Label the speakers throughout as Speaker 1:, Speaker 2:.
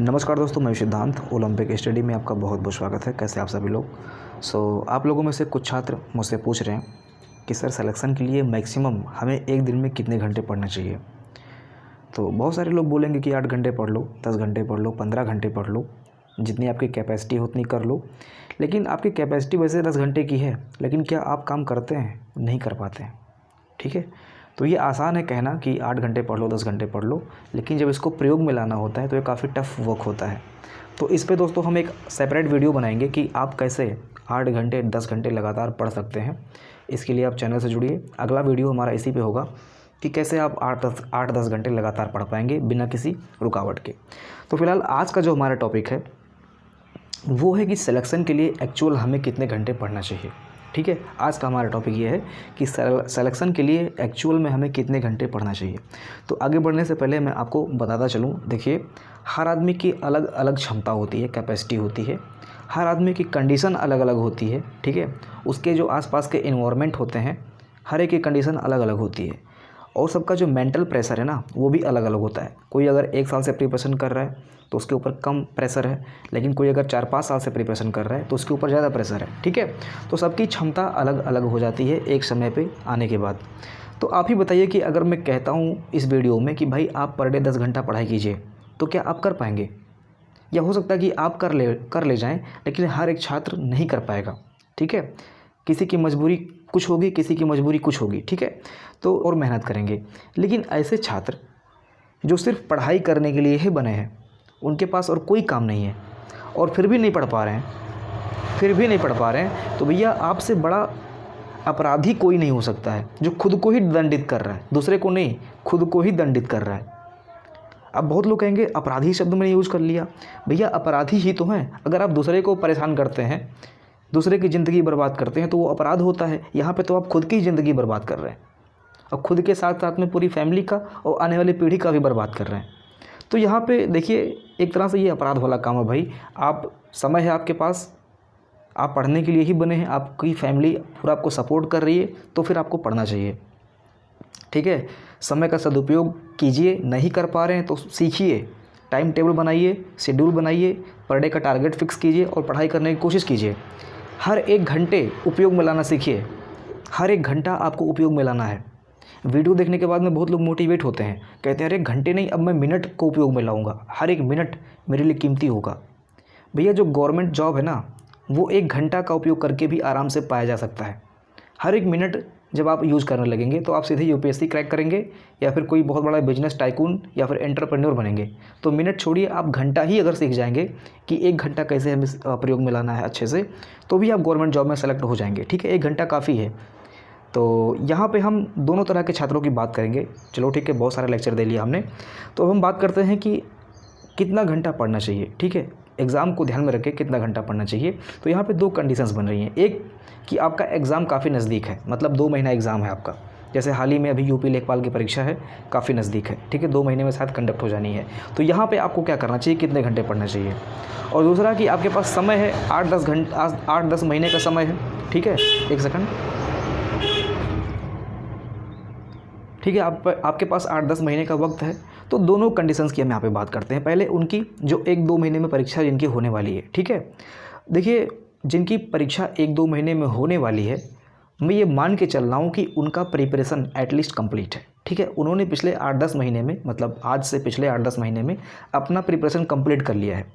Speaker 1: नमस्कार दोस्तों, मैं सिद्धांत ओलंपिक स्टडी में आपका बहुत बहुत स्वागत है। कैसे आप सभी लोग। आप लोगों में से कुछ छात्र मुझसे पूछ रहे हैं कि सर सिलेक्शन के लिए मैक्सिमम हमें एक दिन में कितने घंटे पढ़ना चाहिए। तो बहुत सारे लोग बोलेंगे कि 8 घंटे पढ़ लो, 10 घंटे पढ़ लो, 15 घंटे पढ़ लो, जितनी आपकी कैपेसिटी हो उतनी कर लो। लेकिन आपकी कैपेसिटी वैसे 10 घंटे की है, लेकिन क्या आप काम करते हैं? नहीं कर पाते हैं। ठीक है, तो ये आसान है कहना कि 8 घंटे पढ़ लो, 10 घंटे पढ़ लो, लेकिन जब इसको प्रयोग में लाना होता है तो ये काफ़ी टफ वर्क होता है। तो इस पे दोस्तों हम एक सेपरेट वीडियो बनाएंगे कि आप कैसे 8 घंटे 10 घंटे लगातार पढ़ सकते हैं। इसके लिए आप चैनल से जुड़िए। अगला वीडियो हमारा इसी पे होगा कि कैसे आप 8-10 घंटे लगातार पढ़ पाएंगे बिना किसी रुकावट के। तो फिलहाल आज का जो हमारा टॉपिक है वो है कि सिलेक्शन के लिए एक्चुअल हमें कितने घंटे पढ़ना चाहिए। ठीक है, आज का हमारा टॉपिक ये है कि सिलेक्शन के लिए एक्चुअल में हमें कितने घंटे पढ़ना चाहिए। तो आगे बढ़ने से पहले मैं आपको बताता चलूँ, देखिए हर आदमी की अलग अलग क्षमता होती है, कैपेसिटी होती है। हर आदमी की कंडीशन अलग अलग होती है। ठीक है, उसके जो आसपास के इन्वायरमेंट होते हैं, हर एक की कंडीशन अलग अलग होती है। और सबका जो मेंटल प्रेशर है ना, वो भी अलग अलग होता है। कोई अगर 1 साल से प्रिपरेशन कर रहा है तो उसके ऊपर कम प्रेशर है, लेकिन कोई अगर 4-5 साल से प्रिपरेशन कर रहा है तो उसके ऊपर ज़्यादा प्रेशर है। ठीक है, तो सबकी क्षमता अलग अलग हो जाती है एक समय पे आने के बाद। तो आप ही बताइए कि अगर मैं कहता हूँ इस वीडियो में कि भाई आप पर डे 10 घंटा पढ़ाई कीजिए, तो क्या आप कर पाएंगे? या हो सकता है कि आप कर ले जाएं, लेकिन हर एक छात्र नहीं कर पाएगा। ठीक है, किसी की मजबूरी कुछ होगी, किसी की मजबूरी कुछ होगी। ठीक है, तो और मेहनत करेंगे। लेकिन ऐसे छात्र जो सिर्फ पढ़ाई करने के लिए ही बने हैं, उनके पास और कोई काम नहीं है और फिर भी नहीं पढ़ पा रहे हैं, तो भैया आपसे बड़ा अपराधी कोई नहीं हो सकता है जो खुद को ही दंडित कर रहा है, दूसरे को नहीं, खुद को ही दंडित कर रहा है। अब बहुत लोग कहेंगे अपराधी शब्द मैंने यूज़ कर लिया। भैया अपराधी ही तो हैं। अगर आप दूसरे को परेशान करते हैं, दूसरे की ज़िंदगी बर्बाद करते हैं, तो वो अपराध होता है। यहाँ पे तो आप खुद की ज़िंदगी बर्बाद कर रहे हैं और खुद के साथ साथ में पूरी फैमिली का और आने वाली पीढ़ी का भी बर्बाद कर रहे हैं। तो यहाँ पे देखिए एक तरह से ये अपराध वाला काम है। भाई आप समय है आपके पास, आप पढ़ने के लिए ही बने हैं, आपकी फैमिली पूरा आपको सपोर्ट कर रही है, तो फिर आपको पढ़ना चाहिए। ठीक है, समय का सदुपयोग कीजिए। नहीं कर पा रहे हैं तो सीखिए, टाइम टेबल बनाइए, शेड्यूल बनाइए, पर डे का टारगेट फिक्स कीजिए और पढ़ाई करने की कोशिश कीजिए। हर एक घंटे उपयोग में लाना सीखिए। हर एक घंटा आपको उपयोग में लाना है। वीडियो देखने के बाद में बहुत लोग मोटिवेट होते हैं, कहते हैं अरे घंटे नहीं, अब मैं मिनट को उपयोग में लाऊंगा, हर एक मिनट मेरे लिए कीमती होगा। भैया जो गवर्नमेंट जॉब है ना, वो 1 घंटा का उपयोग करके भी आराम से पाया जा सकता है। हर एक मिनट जब आप यूज़ करने लगेंगे तो आप सीधे यूपीएससी क्रैक करेंगे या फिर कोई बहुत बड़ा बिजनेस टाइकून या फिर एंटरप्रेन्योर बनेंगे। तो मिनट छोड़िए, आप घंटा ही अगर सीख जाएंगे कि 1 घंटा कैसे हमें प्रयोग में लाना है अच्छे से, तो भी आप गवर्नमेंट जॉब में सेलेक्ट हो जाएंगे। ठीक है, 1 घंटा काफ़ी है। तो यहाँ पे हम दोनों तरह के छात्रों की बात करेंगे। चलो ठीक है, बहुत सारा लेक्चर दे लिया हमने, तो हम बात करते हैं कि कितना घंटा पढ़ना चाहिए। ठीक है, एग्ज़ाम को ध्यान में रखें कितना घंटा पढ़ना चाहिए। तो यहाँ पे 2 कंडीशंस बन रही हैं। एक कि आपका एग्ज़ाम काफ़ी नज़दीक है, मतलब 2 महीना एग्ज़ाम है आपका। जैसे हाल ही में अभी यूपी लेखपाल की परीक्षा है, काफ़ी नज़दीक है। ठीक है, 2 महीने में शायद कंडक्ट हो जानी है। तो यहाँ पे आपको क्या करना चाहिए, कितने घंटे पढ़ना चाहिए। और दूसरा कि आपके पास समय है 8-10 महीने का समय है। ठीक है, एक सेकंड। ठीक है, आपके पास 8-10 महीने का वक्त है। तो दोनों कंडीशंस की हम यहाँ पे बात करते हैं। पहले उनकी जो 1-2 महीने में परीक्षा जिनकी होने वाली है। ठीक है, देखिए जिनकी परीक्षा 1-2 महीने में होने वाली है, मैं ये मान के चल रहा हूँ कि उनका प्रिपरेशन एटलीस्ट कंप्लीट है। ठीक है, उन्होंने पिछले 8-10 महीने में, मतलब आज से पिछले 8-10 महीने में अपना प्रिपरेशन कंप्लीट कर लिया है।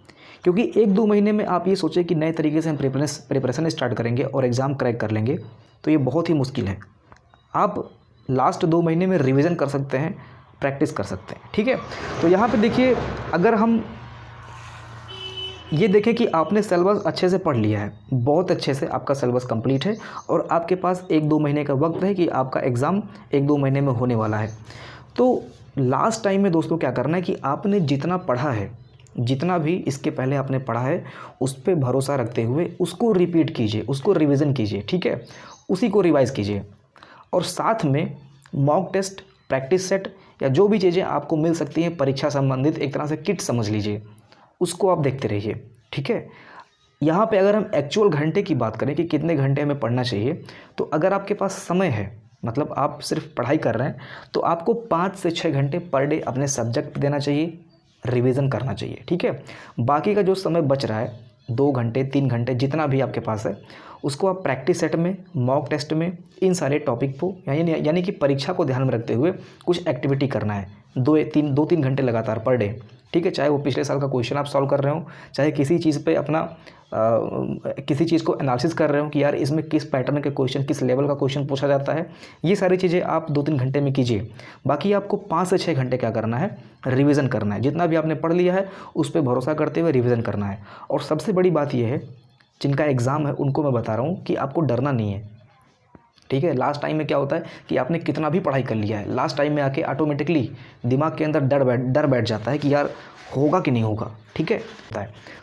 Speaker 1: क्योंकि 1-2 महीने में आप ये सोचें कि नए तरीके से हम प्रिपरेशन स्टार्ट करेंगे और एग्ज़ाम क्रैक कर लेंगे, तो ये बहुत ही मुश्किल है। आप लास्ट 2 महीने में रिवीजन कर सकते हैं, प्रैक्टिस कर सकते हैं। ठीक है, तो यहाँ पे देखिए अगर हम ये देखें कि आपने सिलेबस अच्छे से पढ़ लिया है, बहुत अच्छे से आपका सिलेबस कंप्लीट है और आपके पास 1-2 महीने का वक्त है कि आपका एग्ज़ाम 1-2 महीने में होने वाला है। तो लास्ट टाइम में दोस्तों क्या करना है कि आपने जितना पढ़ा है, जितना भी इसके पहले आपने पढ़ा है, उस पर भरोसा रखते हुए उसको रिपीट कीजिए, उसको रिवीजन कीजिए। ठीक है, उसी को रिवाइज़ कीजिए और साथ में मॉक टेस्ट, प्रैक्टिस सेट या जो भी चीज़ें आपको मिल सकती हैं परीक्षा संबंधित, एक तरह से किट समझ लीजिए, उसको आप देखते रहिए। ठीक है, यहाँ पे अगर हम एक्चुअल घंटे की बात करें कि कितने घंटे हमें पढ़ना चाहिए, तो अगर आपके पास समय है, मतलब आप सिर्फ पढ़ाई कर रहे हैं, तो आपको 5 से 6 घंटे पर डे अपने सब्जेक्ट देना चाहिए। रिवीजन करना चाहिए। ठीक है, बाकी का जो समय बच रहा है 2 घंटे 3 घंटे जितना भी आपके पास है, उसको आप प्रैक्टिस सेट में, मॉक टेस्ट में, इन सारे टॉपिक को यानी कि परीक्षा को ध्यान में रखते हुए कुछ एक्टिविटी करना है 2-3 घंटे लगातार पर डे। ठीक है, चाहे वो पिछले साल का क्वेश्चन आप सॉल्व कर रहे हो, चाहे किसी चीज़ पे अपना किसी चीज़ को एनालिसिस कर रहे हो कि यार इसमें किस पैटर्न के क्वेश्चन, किस लेवल का क्वेश्चन पूछा जाता है, ये सारी चीज़ें आप 2-3 घंटे में कीजिए। बाकी आपको 5 से 6 घंटे क्या करना है, रिवीजन करना है। जितना भी आपने पढ़ लिया है उस पर भरोसा करते हुए रिवीजन करना है। और सबसे बड़ी बात यह है, जिनका एग्ज़ाम है उनको मैं बता रहा हूँ कि आपको डरना नहीं है। ठीक है, लास्ट टाइम में क्या होता है कि आपने कितना भी पढ़ाई कर लिया है, लास्ट टाइम में आके ऑटोमेटिकली दिमाग के अंदर डर बैठ जाता है कि यार होगा कि नहीं होगा। ठीक है,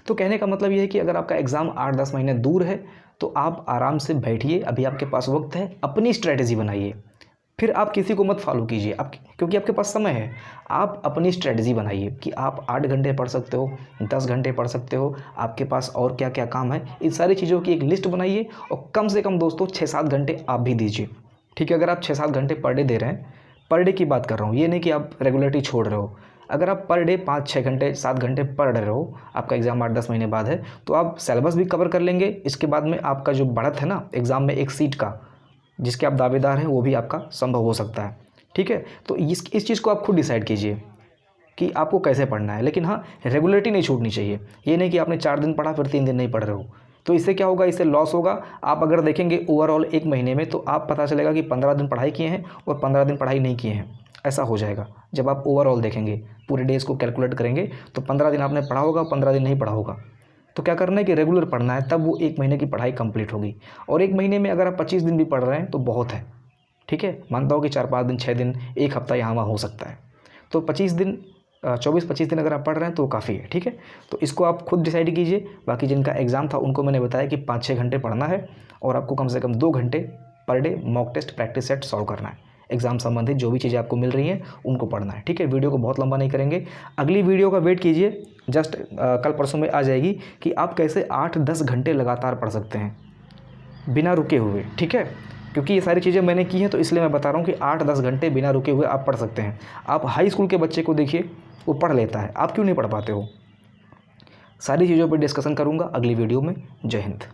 Speaker 1: तो कहने का मतलब ये है कि अगर आपका एग्ज़ाम 8-10 महीने दूर है तो आप आराम से बैठिए, अभी आपके पास वक्त है, अपनी स्ट्रैटेजी बनाइए। फिर आप किसी को मत फॉलो कीजिए, आप क्योंकि आपके पास समय है। आप अपनी स्ट्रेटजी बनाइए कि आप 8 घंटे पढ़ सकते हो, 10 घंटे पढ़ सकते हो, आपके पास और क्या क्या काम है, इन सारी चीज़ों की एक लिस्ट बनाइए और कम से कम दोस्तों 6-7 घंटे आप भी दीजिए। ठीक है, अगर आप 6-7 घंटे पर डे दे रहे हैं, पर डे की बात कर रहा हूँ, ये नहीं कि आप रेगुलरिटी छोड़ रहे हो। अगर आप पर डे 5-6 घंटे 7 घंटे पढ़ रहे हो, आपका एग्ज़ाम 8-10 महीने बाद है, तो आप सिलेबस भी कवर कर लेंगे। इसके बाद में आपका जो बढ़त है ना एग्ज़ाम में, एक सीट का जिसके आप दावेदार हैं, वो भी आपका संभव हो सकता है। ठीक है, तो इस चीज़ को आप खुद डिसाइड कीजिए कि आपको कैसे पढ़ना है। लेकिन हाँ, रेगुलरिटी नहीं छूटनी चाहिए। ये नहीं कि आपने 4 दिन पढ़ा फिर 3 दिन नहीं पढ़ रहे हो, तो इससे क्या होगा, इससे लॉस होगा। आप अगर देखेंगे ओवरऑल 1 महीने में, तो आप पता चलेगा कि 15 दिन पढ़ाई किए हैं और 15 दिन पढ़ाई नहीं किए हैं। ऐसा हो जाएगा जब आप ओवरऑल देखेंगे, पूरे डेज़ को कैलकुलेट करेंगे, तो 15 दिन आपने पढ़ा होगा, 15 दिन नहीं पढ़ा होगा। तो क्या करना है कि रेगुलर पढ़ना है, तब वो 1 महीने की पढ़ाई कंप्लीट होगी। और 1 महीने में अगर आप 25 दिन भी पढ़ रहे हैं तो बहुत है। ठीक है, मानता हूँ कि 4-5 दिन, 6 दिन, 1 हफ्ता यहाँ वहाँ हो सकता है, तो 25 दिन 24-25 दिन अगर आप पढ़ रहे हैं तो काफ़ी है। ठीक है, तो इसको आप खुद डिसाइड कीजिए। बाकी जिनका एग्ज़ाम था उनको मैंने बताया कि 5-6 घंटे पढ़ना है और आपको कम से कम 2 घंटे per day mock test practice set solve करना है। एग्ज़ाम संबंधित जो भी चीज़ें आपको मिल रही हैं उनको पढ़ना है। ठीक है, वीडियो को बहुत लंबा नहीं करेंगे, अगली वीडियो का वेट कीजिए, जस्ट कल परसों में आ जाएगी कि आप कैसे 8-10 घंटे लगातार पढ़ सकते हैं बिना रुके हुए। ठीक है, क्योंकि ये सारी चीज़ें मैंने की हैं तो इसलिए मैं बता रहा हूँ कि 8-10 घंटे बिना रुके हुए आप पढ़ सकते हैं। आप हाई स्कूल के बच्चे को देखिए, वो पढ़ लेता है, आप क्यों नहीं पढ़ पाते हो। सारी चीज़ों पर डिस्कशन करूँगा अगली वीडियो में। जय हिंद।